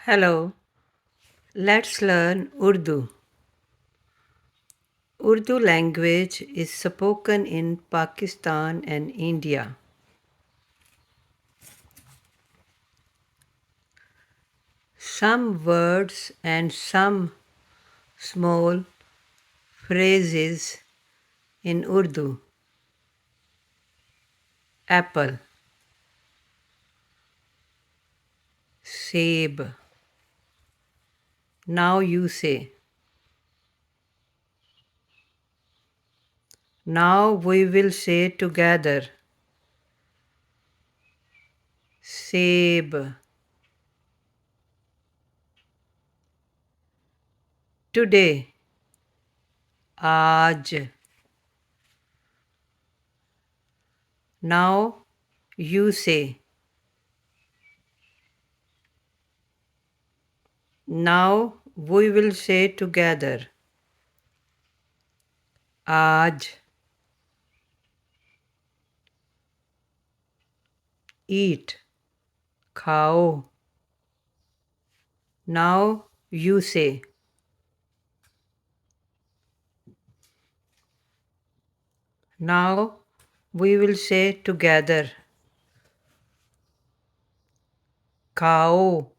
Hello, let's learn Urdu. Urdu language is spoken in Pakistan and India. Some words and some small phrases in Urdu. Apple, seb. Now you say. Now we will say together. Seb. Today. Aaj. Now you say. Now we will say together. Aaj. Eat. Khao. Now you say. Now we will say together. Khao.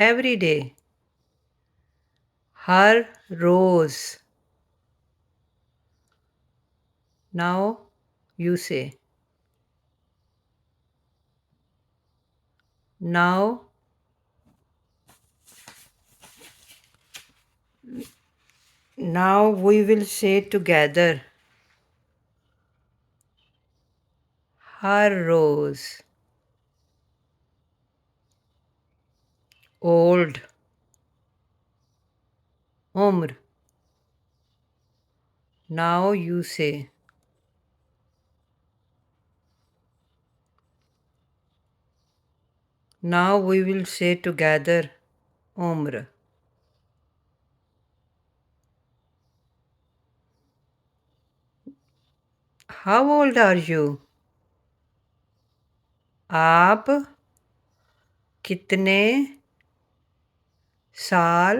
Every day. Har roz. Now you say. Now we will say together. Har roz. Old. Umr. Now you say. Now we will say together. Umr. How old are you? आप कितने साल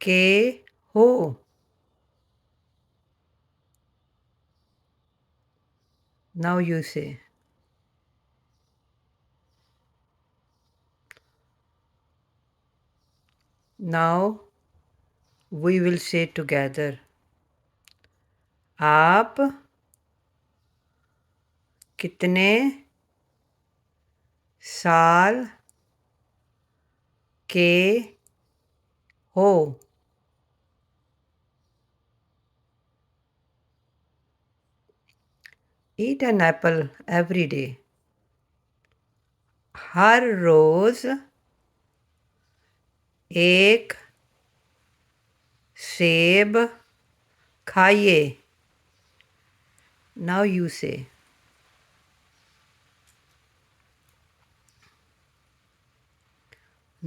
के हो? Now you say. Now we will say together. आप कितने साल के हो? Eat an apple every day. हर रोज एक सेब खाइए. Now you say.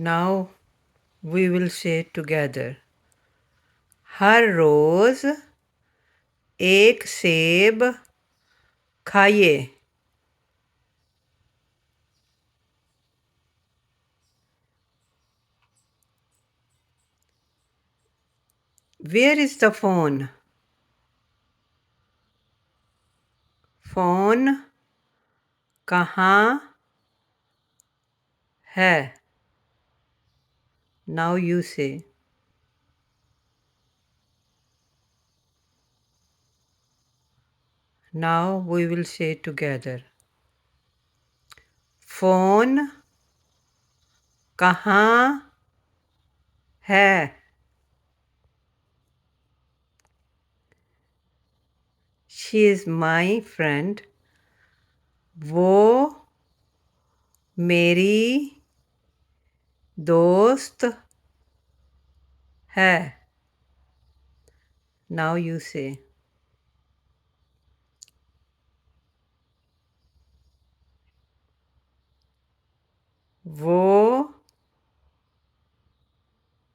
Now we will say together. हर रोज एक सेब खाइए. Where is the phone? Phone कहाँ है? Now you say. Now we will say together. Phone कहाँ है? She is my friend. वो मेरी दोस्त है. Now you say. वो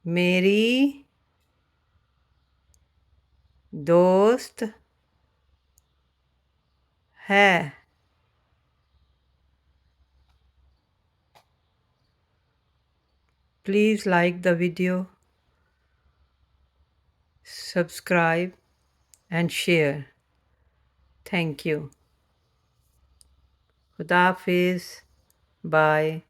मेरी दोस्त है. Please like the video, subscribe, and share. Thank you. Khuda Hafiz. Bye.